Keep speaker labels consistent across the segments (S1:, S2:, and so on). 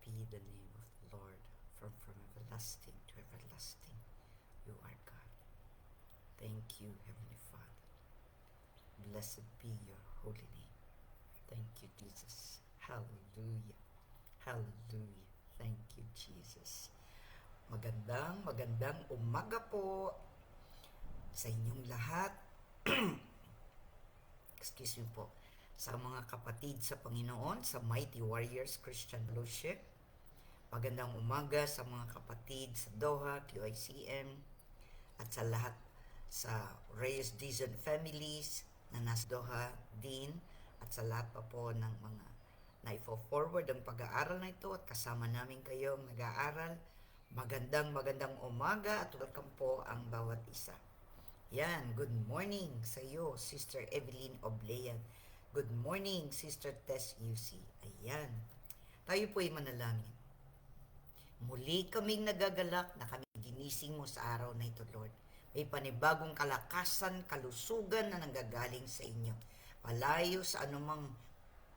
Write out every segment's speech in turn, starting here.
S1: be the name of the Lord from everlasting to everlasting. You are God. Thank you, Heavenly Father. Blessed be your holy name. Thank you, Jesus. Hallelujah. Hallelujah. Thank you, Jesus. Magandang umaga po sa inyong lahat. Excuse me po. Sa mga kapatid sa Panginoon, sa Mighty Warriors Christian Fellowship. Magandang umaga sa mga kapatid sa Doha, QICM, at sa lahat sa Reyes Dizon families na nasa Doha din, at sa lahat pa po ng mga na-forward ang pag-aaral na ito at kasama namin kayong nag-aaral. Magandang umaga at welcome po ang bawat isa. Yan, good morning sa iyo, Sister Evelyn Oblean. Good morning, Sister Tess UC. Ayan, tayo po ay manalangin. Muli kaming nagagalak na kami ginising mo sa araw na ito, Lord. May panibagong kalakasan, kalusugan na nanggagaling sa inyo. Palayo sa anumang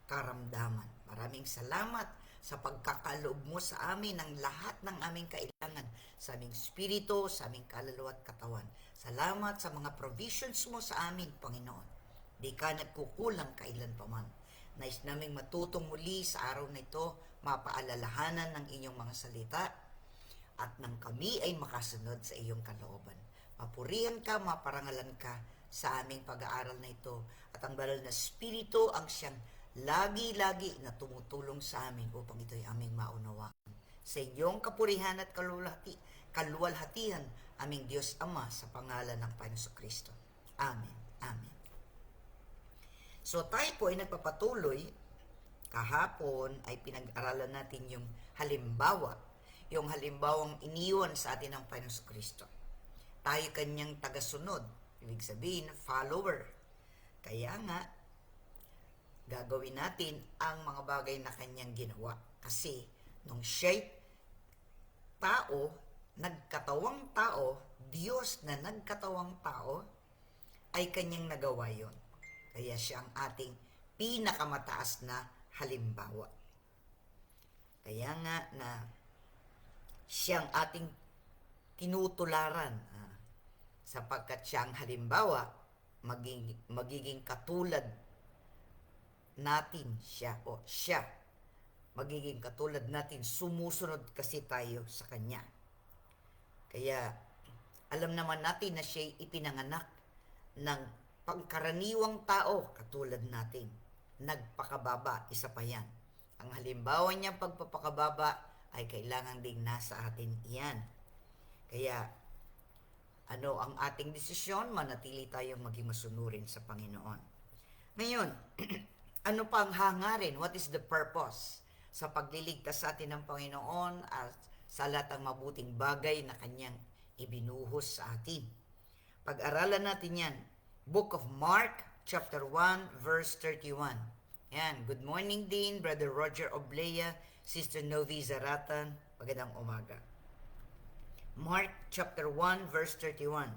S1: karamdaman. Maraming salamat sa pagkakaloob mo sa amin ng lahat ng aming kailangan, sa aming spirito, sa aming kaluluwa at katawan. Salamat sa mga provisions mo sa amin, Panginoon. Di ka nagkukulang kailan pa man. Nais naming matutong muli sa araw na ito, mapaalalahanan ng inyong mga salita, at nang kami ay makasunod sa iyong kalooban. Mapurihan ka, maparangalan ka sa aming pag-aaral na ito, at ang banal na spirito ang siyang lagi-lagi na tumutulong sa amin upang ito'y aming maunawaan. Sa inyong kapurihan at kaluwalhatian, aming Diyos Ama, sa pangalan ng Panginoon Kristo. Amen. Amen. So tayo po ay nagpapatuloy. Kahapon ay pinag-aralan natin yung halimbawang iniwan sa atin ng Panginoon Kristo. Tayo kanyang tagasunod, ibig sabihin follower. Kaya nga, gagawin natin ang mga bagay na kanyang ginawa. Kasi nung siya'y tao, nagkatawang tao, Diyos na nagkatawang tao, ay kanyang nagawa yon. Kaya siya ang ating pinakamataas na halimbawa. Kaya nga na siya ang ating tinutularan, sapagkat siya ang halimbawa, magiging katulad natin siya, o siya magiging katulad natin, sumusunod kasi tayo sa kanya. Kaya alam naman natin na siya'y ipinanganak ng pangkaraniwang tao katulad natin. Nagpakababa, isa pa yan. Ang halimbawa niyang pagpapakababa ay kailangan ding nasa atin iyan. Kaya ano ang ating desisyon? Manatili tayong maging masunurin sa Panginoon. Ngayon, ano pa ang hangarin? What is the purpose sa pagliligtas sa atin ng Panginoon at sa lahat ng mabuting bagay na kanyang ibinuhos sa atin? Pag-aralan natin yan. Book of Mark, chapter 1, verse 31. Yan. Good morning din, Brother Roger Oblea, Sister Novi Zaratan. Magandang umaga. Mark, chapter 1, verse 31.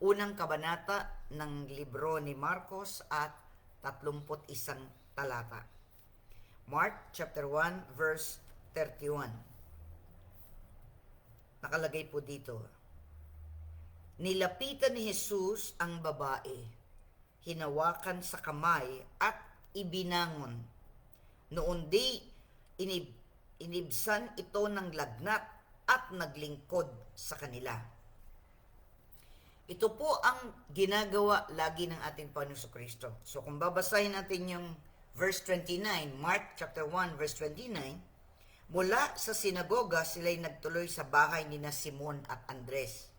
S1: Unang kabanata ng libro ni Marcos at 31 talata. Mark, chapter 1, verse 31. Nakalagay po dito, nilapitan ni Jesus ang babae, hinawakan sa kamay at ibinangon. Noon di inibsan ito ng lagnat at naglingkod sa kanila. Ito po ang ginagawa lagi ng ating Panginoon Kristo. So kung babasahin natin yung verse 29, Mark chapter 1 verse 29, mula sa sinagoga sila'y nagtuloy sa bahay ni na Simon at Andres.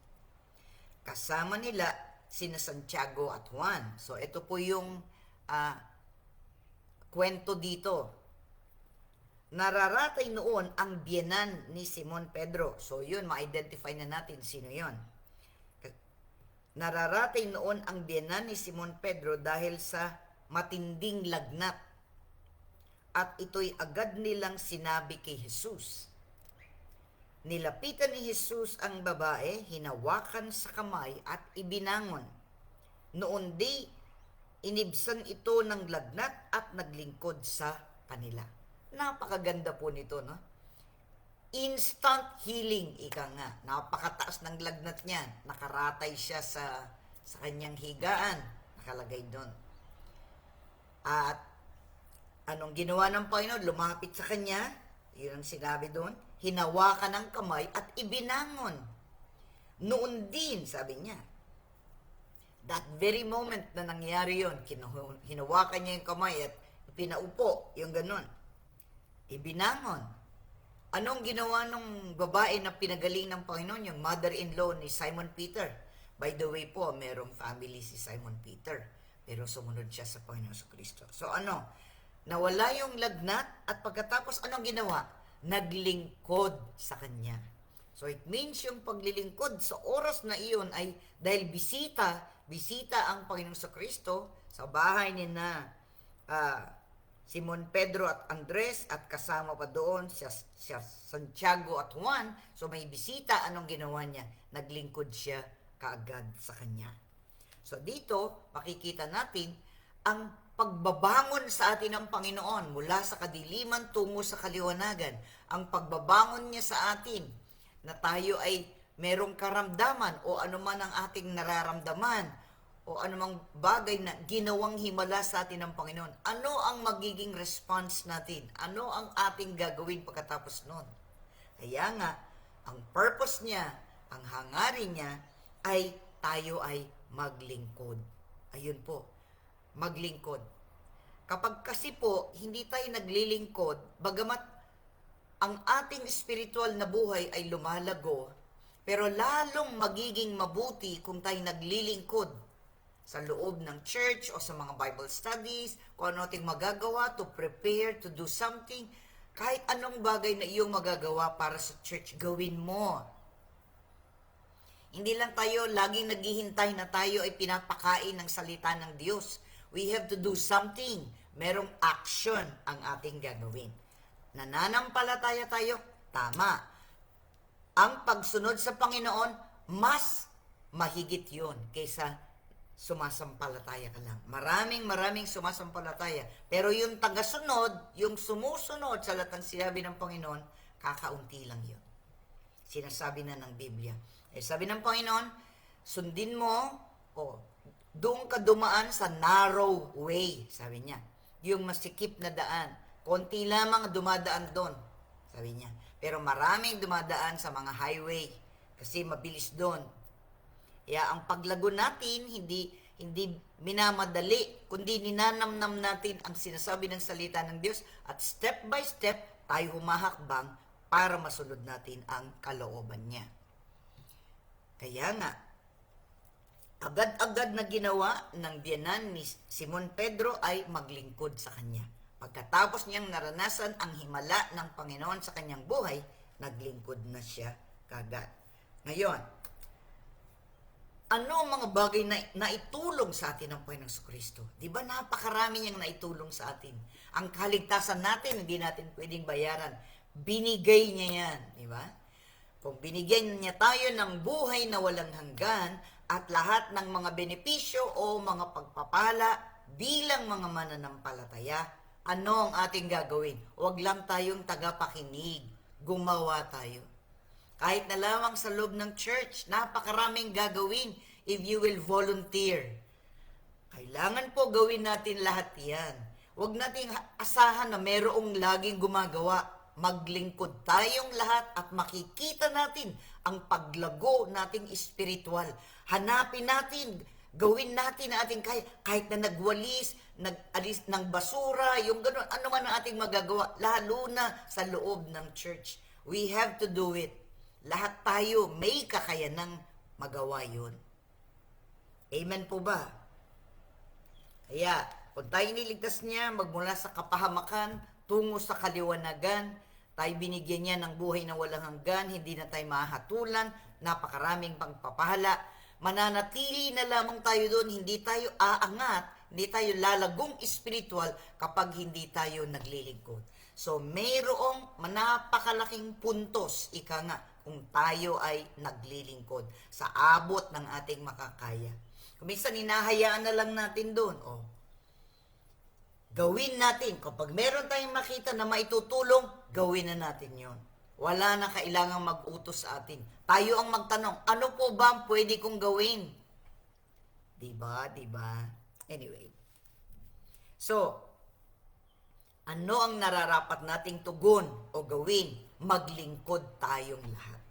S1: Kasama nila sina Santiago at Juan. So ito po yung kwento dito. Nararatay noon ang biyenan ni Simon Pedro. So yun, ma-identify na natin sino yun. Nararatay noon ang biyenan ni Simon Pedro dahil sa matinding lagnat. At ito'y agad nilang sinabi kay Jesus. Nilapitan ni Jesus ang babae, hinawakan sa kamay at ibinangon. Noon di, inibsan ito ng lagnat at naglingkod sa kanila. Napakaganda po nito, no? instant healing, ika nga. Napakataas ng lagnat niya. Nakaratay siya sa kanyang higaan. Nakalagay doon. At anong ginawa ng Panginoon? Lumapit sa kanya. Yun ang sinabi doon. Hinawakan ng kamay at ibinangon. Noon din, sabi niya. That very moment na nangyari yun, hinawakan niya yung kamay at pinaupo, yung ganun. Ibinangon. Anong ginawa ng babae na pinagaling ng Panginoon? Yung mother-in-law ni Simon Peter. By the way po, merong family si Simon Peter. Pero sumunod siya sa Panginoon sa Kristo. So ano? Nawala yung lagnat at pagkatapos anong ginawa? Naglingkod sa kanya. So it means yung paglilingkod sa oras na iyon ay dahil bisita ang Panginoon sa Kristo sa bahay ni na Simon Pedro at Andres at kasama pa doon siya Santiago at Juan. So may bisita, anong ginawa niya? Naglingkod siya kaagad sa kanya. So dito, makikita natin ang pagbabangon sa atin ng Panginoon mula sa kadiliman tungo sa kaliwanagan. Ang pagbabangon niya sa atin na tayo ay merong karamdaman o anuman ang ating nararamdaman o anumang bagay na ginawang himala sa atin ng Panginoon. Ano ang magiging response natin? Ano ang ating gagawin pagkatapos nun? Kaya nga, ang purpose niya, ang hangarin niya, ay tayo ay maglingkod. Ayun po, maglingkod. Kapag kasi po, hindi tayo naglilingkod, bagamat ang ating spiritual na buhay ay lumalago, pero lalong magiging mabuti kung tayo naglilingkod sa loob ng church o sa mga Bible studies, kung ano ating magagawa to prepare, to do something, kahit anong bagay na iyong magagawa para sa church, gawin mo. Hindi lang tayo laging naghihintay na tayo ay pinapakain ng salita ng Diyos. We have to do something. Merong action ang ating gagawin. Nananampalataya tayo, tama. Ang pagsunod sa Panginoon, mas mahigit yun kaysa sumasampalataya ka lang. Maraming sumasampalataya. Pero yung tagasunod, yung sumusunod sa lahat ng sinabi ng Panginoon, kakaunti lang yun. Sinasabi na ng Biblia. Sabi ng Panginoon, sundin mo, doon ka dumaan sa narrow way, sabi niya. Yung masikip na daan. Konti lamang dumadaan doon, sabi niya. Pero maraming dumadaan sa mga highway kasi mabilis doon. Kaya ang paglago natin, hindi minamadali, kundi ninanamnam natin ang sinasabi ng salita ng Diyos at step by step tayo humahakbang para masunod natin ang kalooban niya. Kaya nga, agad-agad na ginawa ng biyanan ni Simon Pedro ay maglingkod sa kanya. Pagkatapos niyang naranasan ang himala ng Panginoon sa kanyang buhay, naglingkod na siya kagad. Ngayon, ano ang mga bagay na naitulong sa atin ng Panginoong Kristo? Di ba napakarami niyang naitulong sa atin? Ang kaligtasan natin, hindi natin pwedeng bayaran. Binigay niya yan, di ba? Kung binigyan niya tayo ng buhay na walang hanggan at lahat ng mga benepisyo o mga pagpapala bilang mga mananampalataya, ano ang ating gagawin? Huwag lang tayong tagapakinig. Gumawa tayo. Kahit na lamang sa loob ng church, napakaraming gagawin if you will volunteer. Kailangan po gawin natin lahat yan. Huwag nating asahan na mayroong laging gumagawa. Maglingkod tayong lahat at makikita natin ang paglago nating espiritual. Hanapin natin, gawin natin na ating kahit na nagwalis, nag-alis ng basura, yung gano'n, ano man ang ating magagawa, lalo na sa loob ng church. We have to do it. Lahat tayo may kakayanang magawa yun. Amen po ba? Kaya, kung tayo niligtas niya, magmula sa kapahamakan, tungo sa kaliwanagan, tayo binigyan niya ng buhay na walang hanggan, hindi na tayo mahatulan, napakaraming pagpapahala, mananatili na lamang tayo doon, hindi tayo aangat, hindi tayo lalagong spiritual kapag hindi tayo naglilingkod. So, mayroong napakalaking puntos, ika nga, kung tayo ay naglilingkod sa abot ng ating makakaya. Kung minsan, hinahayaan na lang natin doon, gawin natin. Kapag meron tayong makita na maitutulong, gawin na natin yon. Wala na kailangang mag-utos sa atin. Tayo ang magtanong, ano po ba ang pwede kong gawin? Diba? Diba? Anyway. So, ano ang nararapat nating tugon o gawin? Maglingkod tayong lahat.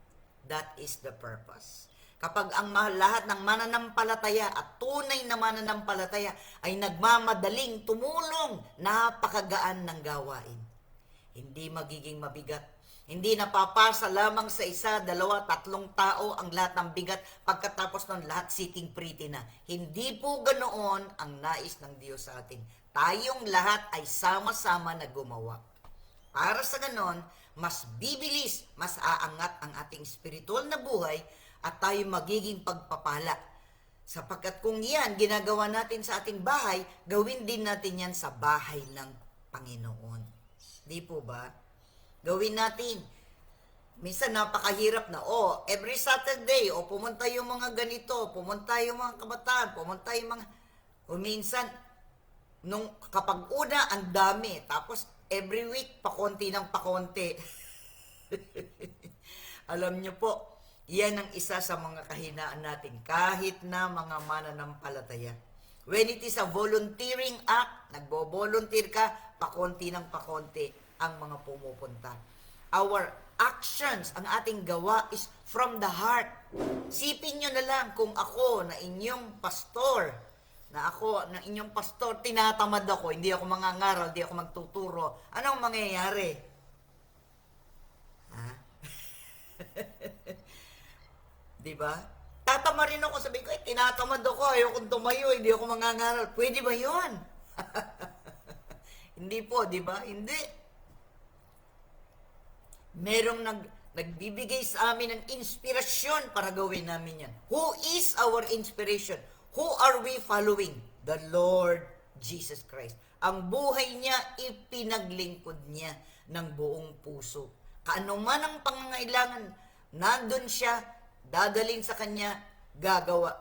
S1: That is the purpose. Kapag ang lahat ng mananampalataya at tunay na mananampalataya ay nagmamadaling tumulong, napakagaan ng gawain. Hindi magiging mabigat. Hindi napapasa lamang sa isa, dalawa, tatlong tao ang lahat ng bigat pagkatapos ng lahat sitting pretty na. Hindi po ganoon ang nais ng Diyos sa atin. Tayong lahat ay sama-sama na gumawa. Para sa ganon, mas bibilis, mas aangat ang ating spiritual na buhay at tayo magiging pagpapala. Sapagkat kung yan ginagawa natin sa ating bahay, gawin din natin yan sa bahay ng Panginoon. Di po ba? Gawin natin. Minsan napakahirap na, every Saturday, pumunta yung mga ganito, pumunta yung mga kabataan, pumunta yung mga... Minsan, kapag una, ang dami. Tapos, every week, pakonti ng pakonti. Alam niyo po, yan ang isa sa mga kahinaan natin, kahit na mga mananampalataya. When it is a volunteering act, nagbo-volunteer ka, pakonti ng pakonti ang mga pumupunta. Our actions, ang ating gawa is from the heart. Sipin nyo na lang kung ako na inyong pastor, tinatamad ako, hindi ako mangangaral, hindi ako magtuturo, anong mangyayari? Ha? Diba? Tatama rin ako, sabi ko, tinatamad ako, ayokong tumayo, hindi ako mangangaral. Pwede ba yun? Hindi po, diba? Hindi. Merong nagbibigay sa amin ng inspirasyon para gawin namin yan. Who is our inspiration? Who are we following? The Lord Jesus Christ. Ang buhay niya, ipinaglingkod niya ng buong puso. Kaano man ang pangangailangan, nandun siya, dadalhin sa kanya, gagawa.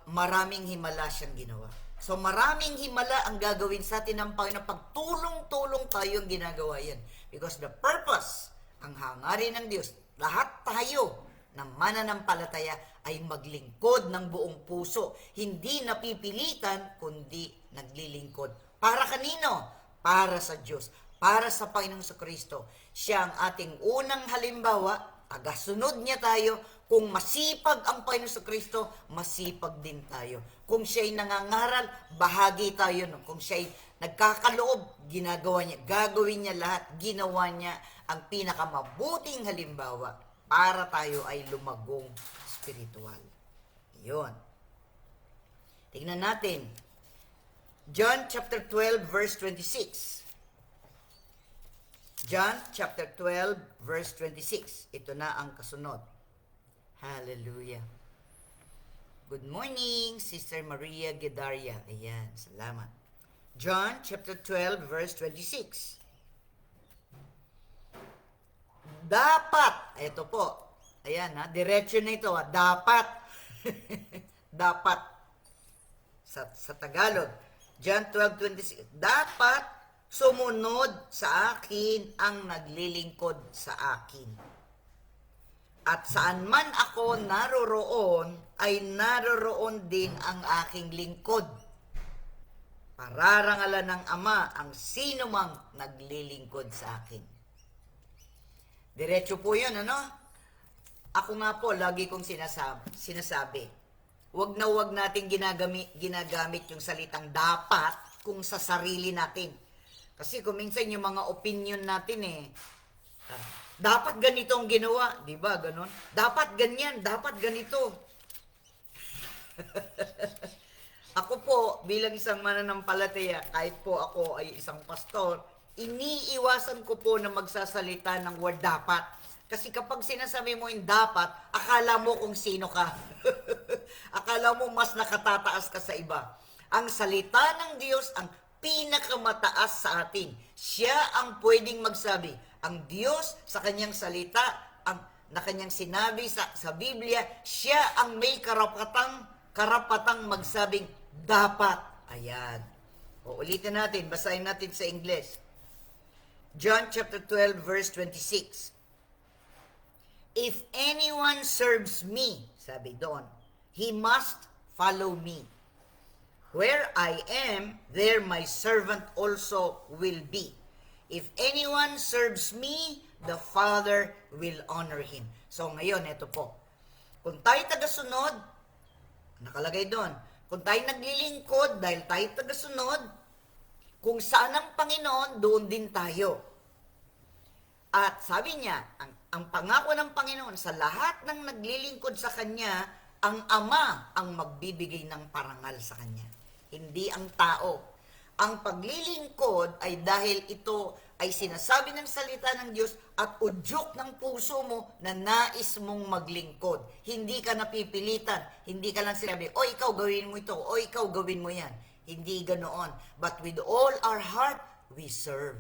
S1: Maraming himala siyang ginawa. So maraming himala ang gagawin sa atin ng Panginoon. Pagtulong-tulong tayong ginagawa yan. Because the purpose, ang hangarin ng Diyos, lahat tayo na mananampalataya ay maglingkod ng buong puso. Hindi napipilitan, kundi naglilingkod. Para kanino? Para sa Diyos. Para sa Panginoong Kristo. Siya ang ating unang halimbawa, tagasunod niya tayo. Kung masipag ang Panginoong Kristo, masipag din tayo. Kung siya'y nangangaral, bahagi tayo. Kung siya'y nagkakaloob, ginagawa niya, gagawin niya lahat, ginawa niya ang pinakamabuting halimbawa para tayo ay lumagong spiritual. Yun. Tingnan natin. John chapter 12 verse 26. John chapter 12 verse 26. Ito na ang kasunod. Hallelujah. Good morning, Sister Maria Gedaria. Ayan, salamat. John chapter 12 verse 26. Dapat, ito po, ayan diretso na ito dapat, dapat, sa Tagalog, John 12:26, dapat sumunod sa akin ang naglilingkod sa akin. At saan man ako naroroon, ay naroroon din ang aking lingkod. Pararangalan ng Ama ang sino mang naglilingkod sa akin. Diretso po yun, ano? Ako nga po, lagi kong sinasabi, wag nating ginagamit yung salitang dapat kung sa sarili natin. Kasi kung minsan yung mga opinion natin dapat ganito ang ginawa, di ba? Ganon. Dapat ganyan, dapat ganito. Ako po, bilang isang mananampalataya, kahit po ako ay isang pastor, iniiwasan ko po na magsasalita ng word dapat. Kasi kapag sinasabi mo yung dapat, akala mo kung sino ka. Akala mo mas nakatataas ka sa iba. Ang salita ng Diyos ang pinakamataas sa atin. Siya ang pwedeng magsabi. Ang Diyos sa kanyang salita, na kanyang sinabi sa Biblia, siya ang may karapatang magsabing dapat. Ayan. O ulitin natin, basahin natin sa English. John chapter 12 verse 26. If anyone serves me, sabi doon, he must follow me. Where I am, there my servant also will be. If anyone serves me, the Father will honor him. So ngayon, ito po. Kung tayo tagasunod, nakalagay doon, kung tayo naglilingkod dahil tayo tagasunod, kung saan ang Panginoon, doon din tayo. At sabi niya, ang pangako ng Panginoon, sa lahat ng naglilingkod sa Kanya, ang Ama ang magbibigay ng parangal sa Kanya. Hindi ang tao. Ang paglilingkod ay dahil ito ay sinasabi ng salita ng Diyos at udyok ng puso mo na nais mong maglingkod. Hindi ka napipilitan. Hindi ka lang sinabi, o ikaw gawin mo ito, o ikaw gawin mo yan. Hindi ganoon. But with all our heart, we serve.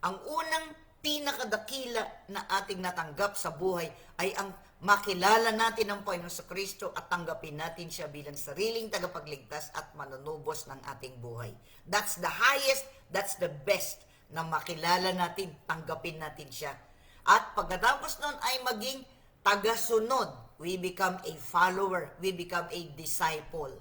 S1: Ang unang pinakadakila na ating natanggap sa buhay ay ang makilala natin ang Panginoon sa Kristo at tanggapin natin siya bilang sariling tagapagligtas at manunubos ng ating buhay. That's the highest, that's the best na makilala natin, tanggapin natin siya. At pagkatapos nun ay maging tagasunod. We become a follower, we become a disciple.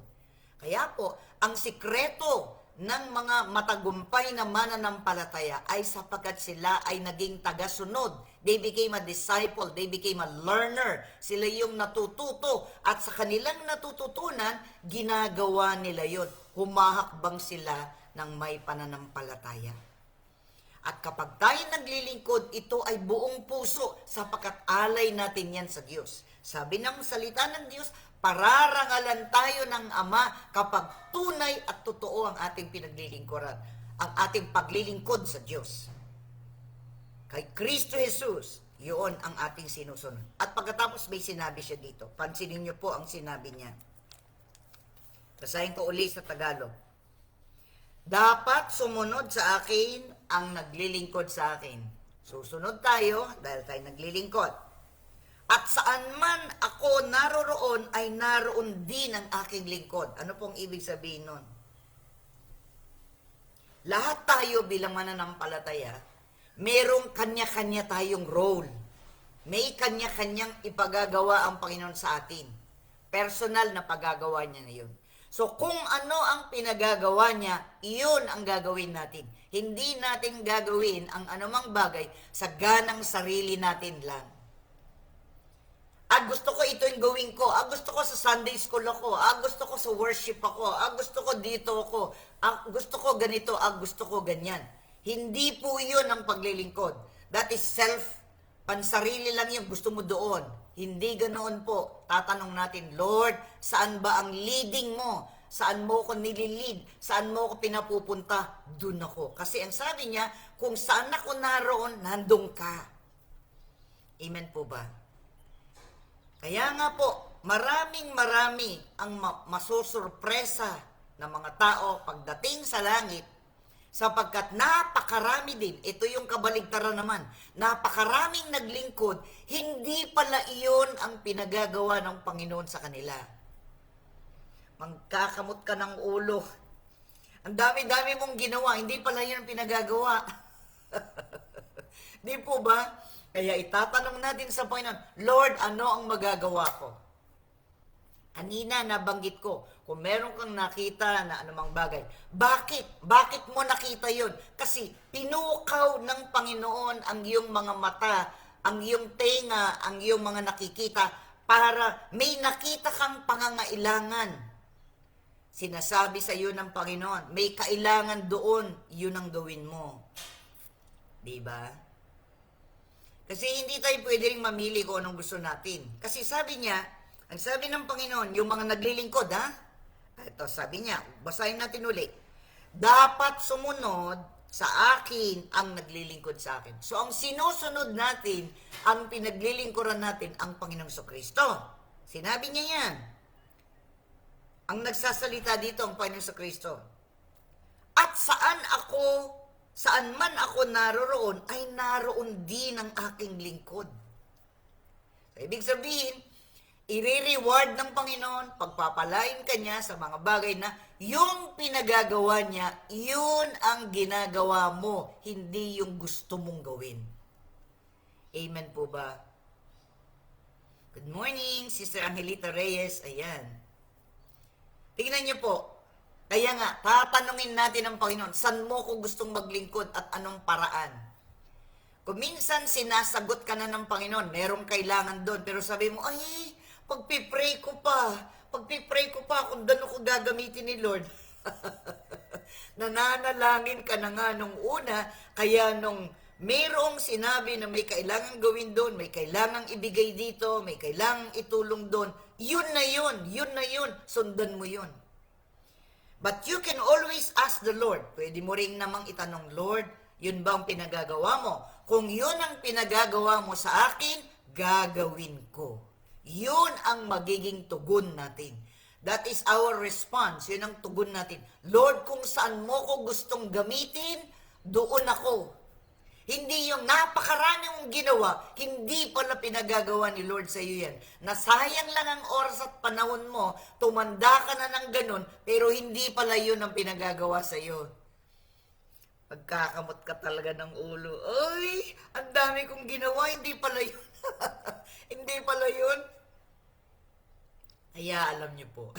S1: Kaya po, ang sikreto ng mga matagumpay na mananampalataya ay sapagkat sila ay naging tagasunod. They became a disciple, they became a learner. Sila yung natututo at sa kanilang natututunan, ginagawa nila yon. Humahakbang sila ng may pananampalataya. At kapag tayo naglilingkod, ito ay buong puso sapagkat alay natin yan sa Diyos. Sabi ng salita ng Diyos, pararangalan tayo ng Ama kapag tunay at totoo ang ating pinaglilingkuran, ang ating paglilingkod sa Diyos. Kay Kristo Jesus, yun ang ating sinusunod. At pagkatapos may sinabi siya dito. Pansinin niyo po ang sinabi niya. Basahin ko uli sa Tagalog. Dapat sumunod sa akin ang naglilingkod sa akin. Susunod tayo dahil tayo naglilingkod. At saan man ako naroroon ay naroon din ang aking lingkod. Ano pong ibig sabihin nun? Lahat tayo bilang mananampalataya, merong kanya-kanya tayong role. May kanya-kanyang ipagagawa ang Panginoon sa atin. Personal na pagagawa niya na yun. So kung ano ang pinagagawa niya, iyon ang gagawin natin. Hindi natin gagawin ang anumang bagay sa ganang sarili natin lang. Gusto ko ito yung gawin ko. Gusto ko sa Sunday school ako. Gusto ko sa worship ako. Gusto ko dito ako. Gusto ko ganito. Gusto ko ganyan. Hindi po yun ang paglilingkod. That is pansarili lang yung gusto mo doon. Hindi ganoon po. Tatanong natin, Lord, saan ba ang leading mo? Saan mo ko nililid? Saan mo ko pinapupunta? Doon ako. Kasi ang sabi niya, kung saan ako naroon, nandun ka. Amen po ba? Kaya nga po, marami ang masusurpresa ng mga tao pagdating sa langit sapagkat napakarami din, ito yung kabaligtaran naman, napakaraming naglingkod, hindi pala iyon ang pinagagawa ng Panginoon sa kanila. Magkakamot ka ng ulo. Ang dami-dami mong ginawa, hindi pala yun ang pinagagawa. Di po ba? Kaya itatanong natin sa Panginoon, Lord, ano ang magagawa ko? Kanina nabanggit ko, kung meron kang nakita na anumang bagay, bakit? Bakit mo nakita yon? Kasi pinukaw ng Panginoon ang iyong mga mata, ang iyong tenga, ang iyong mga nakikita, para may nakita kang pangangailangan. Sinasabi sa iyo ng Panginoon, may kailangan doon, yun ang gawin mo. Diba? Kasi hindi tayo pwede rin mamili kung anong gusto natin. Kasi sabi niya, ang sabi ng Panginoon, yung mga naglilingkod, ito sabi niya, basahin natin ulit. Dapat sumunod sa akin ang naglilingkod sa akin. So ang sinusunod natin, ang pinaglilingkuran natin, ang Panginoong Kristo. Sinabi niya yan. Ang nagsasalita dito, ang Panginoong Kristo. At saan man ako naroroon, ay naroon din ang aking lingkod. So, ibig sabihin, i-reward ng Panginoon, pagpapalain ka niya sa mga bagay na yung pinagagawa niya, yun ang ginagawa mo, hindi yung gusto mong gawin. Amen po ba? Good morning, Sister Angelita Reyes. Ayan. Tingnan niyo po. Kaya nga, tatanungin natin ang Panginoon, saan mo ko gustong maglingkod at anong paraan? Kung minsan sinasagot ka na ng Panginoon, merong kailangan doon, pero sabi mo, ay, pagpipray ko pa kung doon ko gagamitin ni Lord. Nananalangin ka na nga nung una, kaya nung mayroong sinabi na may kailangang gawin doon, may kailangang ibigay dito, may kailangang itulong doon, yun na yun, sundan mo yun. But you can always ask the Lord. Pwede mo rin namang itanong, Lord, yun ba ang pinagagawa mo? Kung yun ang pinagagawa mo sa akin, gagawin ko. Yun ang magiging tugon natin. That is our response. Yun ang tugon natin. Lord, kung saan mo ko gustong gamitin, doon ako. Hindi yung napakarami mong ginawa, hindi pala pinagagawa ni Lord sa iyo yan. Nasayang lang ang oras at panahon mo, tumanda ka na ng ganun, pero hindi pala yun ang pinagagawa sa iyo. Pagkakamot ka talaga ng ulo, ay, ang dami kong ginawa, hindi pala yun. Hindi pala yun. Kaya alam niyo po,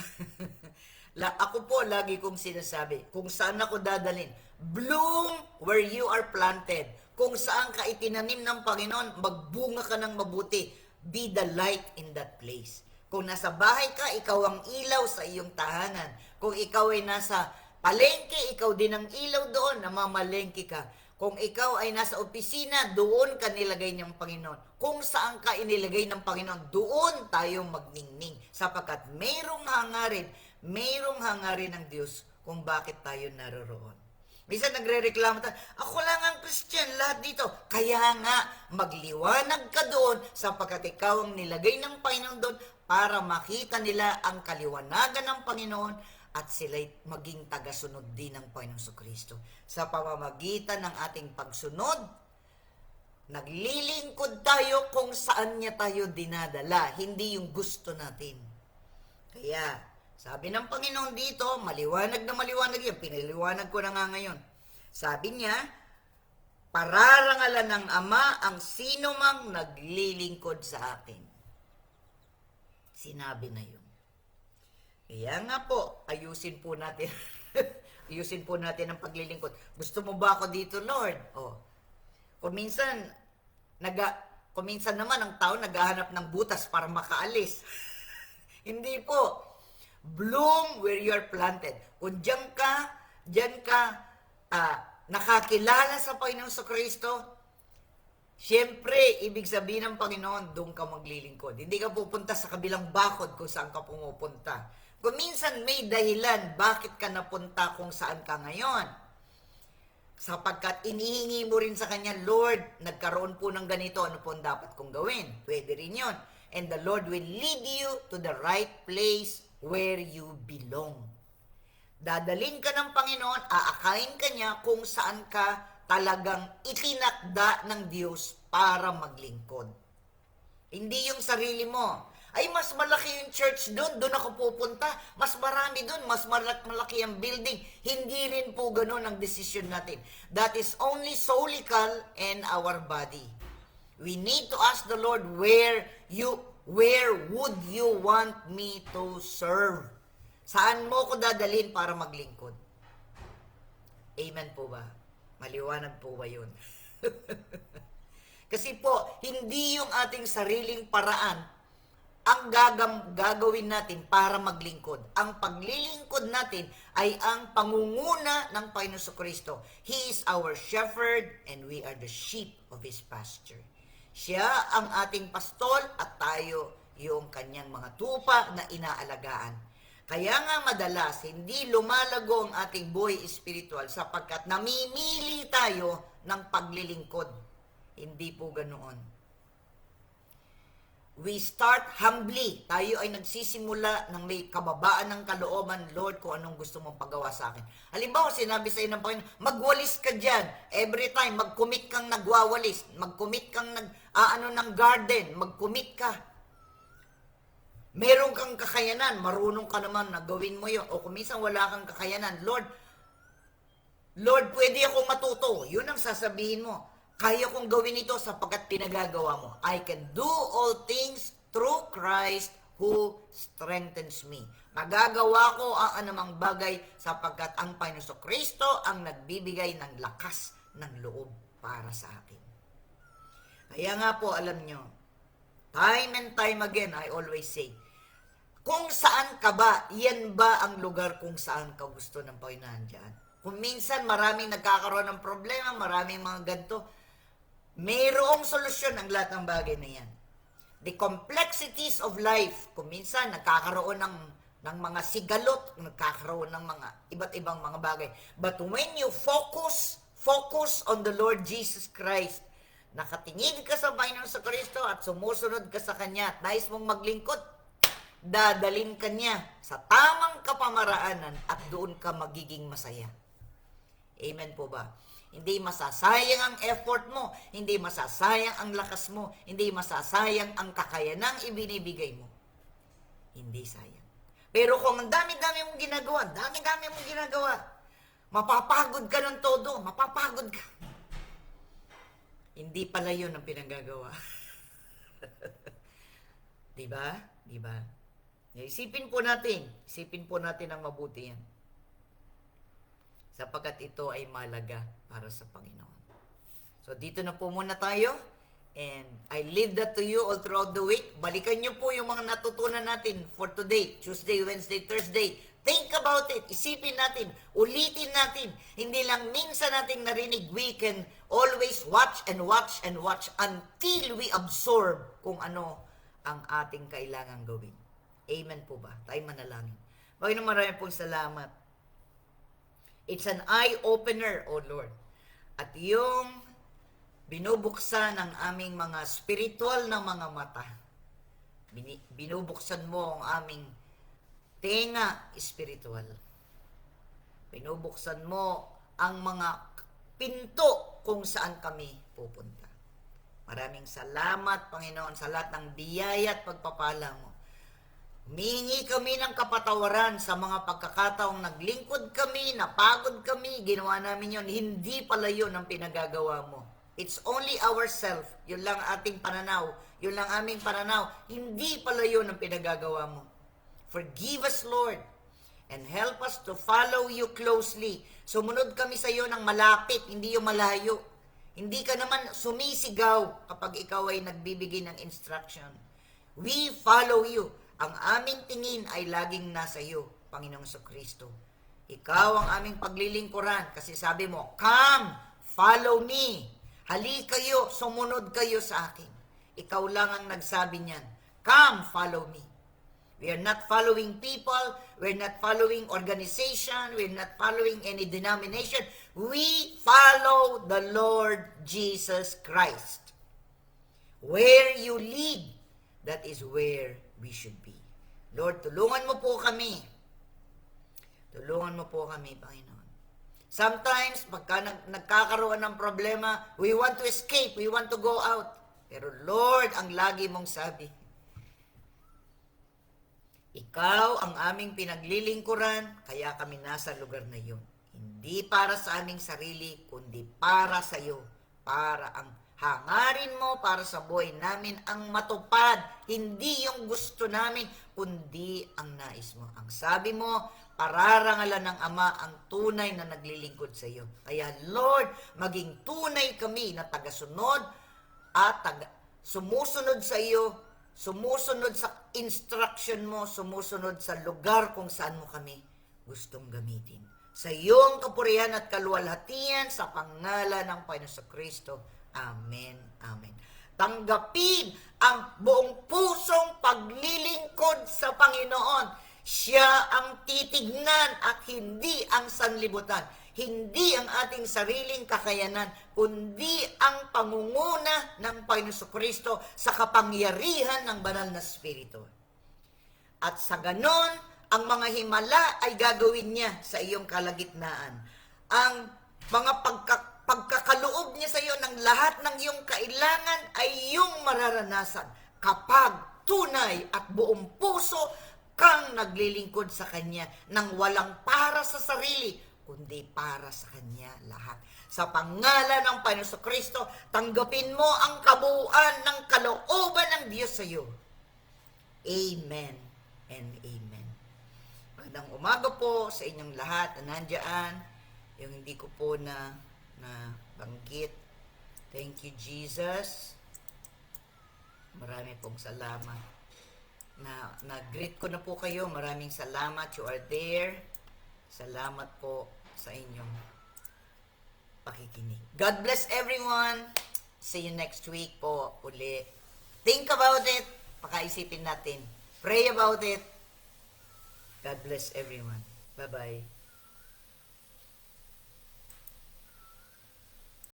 S1: ako po lagi kong sinasabi, kung saan ako dadalhin, bloom where you are planted. Kung saan ka itinanim ng Panginoon, magbunga ka ng mabuti. Be the light in that place. Kung nasa bahay ka, ikaw ang ilaw sa iyong tahanan. Kung ikaw ay nasa palengke, ikaw din ang ilaw doon, namamalengke ka. Kung ikaw ay nasa opisina, doon ka nilagay ng Panginoon. Kung saan ka inilagay ng Panginoon, doon tayo magningning. Sapagkat mayroong hangarin ng Diyos kung bakit tayo naroroon. Minsan nagre-reklamo tayo, ako lang ang Christian, lahat dito. Kaya nga, magliwanag ka doon sapagkat ikaw ang nilagay ng Panginoon doon para makita nila ang kaliwanagan ng Panginoon at sila'y maging tagasunod din ng Panginoon Kristo. Sa pamamagitan ng ating pagsunod, naglilingkod tayo kung saan niya tayo dinadala, hindi yung gusto natin. Kaya, sabi ng Panginoon dito, maliwanag na maliwanag yun. Pinaliwanag ko na nga ngayon. Sabi niya, pararangalan ng Ama ang sino mang naglilingkod sa akin. Sinabi na yun. Kaya nga po, ayusin po natin. Ayusin po natin ang paglilingkod. Gusto mo ba ako dito, Lord? Oh. Kung minsan naman ang tao naghahanap ng butas para makaalis. Hindi po. Bloom where you are planted. Kung diyan ka nakakilala sa Panginoon sa Kristo, siyempre, ibig sabihin ng Panginoon, doon ka maglilingkod. Hindi ka pupunta sa kabilang bakod kung saan ka pumupunta. Kung minsan may dahilan, bakit ka napunta kung saan ka ngayon? Sapagkat inihingi mo rin sa Kanya, Lord, nagkaroon po ng ganito, ano po ang dapat kong gawin? Pwede rin yun. And the Lord will lead you to the right place where you belong. Dadalhin ka ng Panginoon, aakayin ka niya kung saan ka talagang itinakda ng Diyos para maglingkod. Hindi yung sarili mo. Ay, mas malaki yung church doon ako pupunta. Mas marami doon, mas malaki ang building. Hindi rin po ganun ang decision natin. That is only soulical and our body. We need to ask the Lord, where would you want me to serve? Saan mo ko dadalhin para maglingkod? Amen po ba? Maliwanag po ba yun? Kasi po, hindi yung ating sariling paraan ang gagawin natin para maglingkod. Ang paglilingkod natin ay ang pangunguna ng Panginoon Kristo. He is our shepherd and we are the sheep of His pasture. Siya ang ating pastol at tayo yung kanyang mga tupa na inaalagaan. Kaya nga madalas, hindi lumalago ang ating buhay espiritual sapagkat namimili tayo ng paglilingkod. Hindi po ganoon. We start humbly. Tayo ay nagsisimula ng may kababaan ng kalooban, Lord, kung anong gusto mong pagawa sa akin. Halimbawa, sinabi sa iyo ng Panginoon, magwalis ka dyan. Every time, mag-commit kang nagwawalis. Mag-commit kang ng garden. Mag-commit ka. Meron kang kakayanan, marunong ka naman na gawin mo yun. O kung minsan wala kang kakayanan, Lord, pwede akong matuto. Yun ang sasabihin mo. Kaya kong gawin ito sapagkat pinagagawa mo. I can do all things through Christ who strengthens me. Magagawa ko ang anumang bagay sapagkat ang Panginoon Kristo ang nagbibigay ng lakas ng loob para sa akin. Kaya nga po, alam nyo, time and time again, I always say, kung saan ka ba, yan ba ang lugar kung saan ka gusto ng Panginoon dyan? Kung minsan maraming nagkakaroon ng problema, maraming mga ganito, mayroong solusyon ang lahat ng bagay na yan. The complexities of life, kung minsan nagkakaroon ng mga sigalot, nagkakaroon ng mga iba't ibang mga bagay. But when you focus on the Lord Jesus Christ, nakatingin ka sa Panginoon sa Kristo at sumusunod ka sa Kanya at nais mong maglingkod, dadalin ka niya sa tamang kapamaraanan at doon ka magiging masaya. Amen po ba? Hindi masasayang ang effort mo, hindi masasayang ang lakas mo, hindi masasayang ang kakayanang ibinibigay mo. Hindi sayang. Pero kung ang dami-dami mong ginagawa, mapapagod ka ng todo, mapapagod ka. Hindi pala yun ang pinagagawa. Diba? Diba? Isipin po natin ang mabuti yan. Sapagkat ito ay malaga para sa Panginoon. So dito na po muna tayo. And I leave that to you all throughout the week. Balikan nyo po yung mga natutunan natin for today, Tuesday, Wednesday, Thursday. Think about it. Isipin natin. Ulitin natin. Hindi lang minsan natin narinig. We can always watch and watch and watch until we absorb kung ano ang ating kailangang gawin. Amen po ba? Tayo manalangin. Panginoon, maraming pong salamat. It's an eye-opener, O Lord. At yung binubuksan ng aming mga spiritual na mga mata. Binubuksan mo ang aming tenga spiritual. Binubuksan mo ang mga pinto kung saan kami pupunta. Maraming salamat, Panginoon, sa lahat ng biyaya at pagpapala mo. Humingi kami ng kapatawaran sa mga pagkakataong naglingkod kami, napagod kami, ginawa namin yon. Hindi pala yun ang pinagagawa mo. It's only ourselves. Yun lang ating pananaw. Yun lang aming pananaw. Hindi pala yun ang pinagagawa mo. Forgive us, Lord, and help us to follow you closely. Sumunod kami sa iyo ng malapit, hindi yung malayo. Hindi ka naman sumisigaw kapag ikaw ay nagbibigay ng instruction. We follow you. Ang aming tingin ay laging nasa iyo, Panginoong Kristo. Ikaw ang aming paglilingkuran kasi sabi mo, come, follow me. Hali kayo, sumunod kayo sa akin. Ikaw lang ang nagsabi niyan. Come, follow me. We are not following people. We're not following organization. We're not following any denomination. We follow the Lord Jesus Christ. Where you lead, that is where we should be. Lord, tulungan mo po kami. Tulungan mo po kami, Panginoon. Sometimes, pagka nagkakaroon ng problema, we want to escape, we want to go out. Pero Lord, ang lagi mong sabi, ikaw ang aming pinaglilingkuran, kaya kami nasa lugar na yun. Hindi para sa aming sarili, kundi para sa iyo. Para ang hangarin mo para sa buhay namin ang matupad. Hindi yung gusto namin, kundi ang nais mo. Ang sabi mo, pararangalan ng Ama ang tunay na naglilingkod sa iyo. Kaya Lord, maging tunay kami na tagasunod at sumusunod sa iyo, sumusunod sa instruction mo, sumusunod sa lugar kung saan mo kami gustong gamitin. Sa iyong kapurihan at kaluwalhatian sa pangalan ng Panginoon Kristo. Amen. Amen. Tanggapin ang buong pusong paglilingkod sa Panginoon. Siya ang titignan at hindi ang sanlibutan. Hindi ang ating sariling kakayanan, kundi ang pangunguna ng Panginoon Kristo sa kapangyarihan ng Banal na Espiritu. At sa ganon, ang mga himala ay gagawin niya sa iyong kalagitnaan. Ang mga pagkakaloob niya sa iyo ng lahat ng iyong kailangan ay iyong mararanasan kapag tunay at buong puso kang naglilingkod sa Kanya nang walang para sa sarili, kundi para sa Kanya lahat. Sa pangalan ng Panginoon Kristo, tanggapin mo ang kabuuan ng kalooban ng Diyos sa iyo. Amen and amen. Magandang umaga po sa inyong lahat na nandyan. Yung hindi ko po na banggit. Thank you, Jesus. Marami pong salamat. Na-greet ko na po kayo. Maraming salamat. You are there. Salamat po sa inyong pakikinig. God bless everyone. See you next week po uli. Think about it. Pakaisipin natin. Pray about it. God bless everyone. Bye-bye.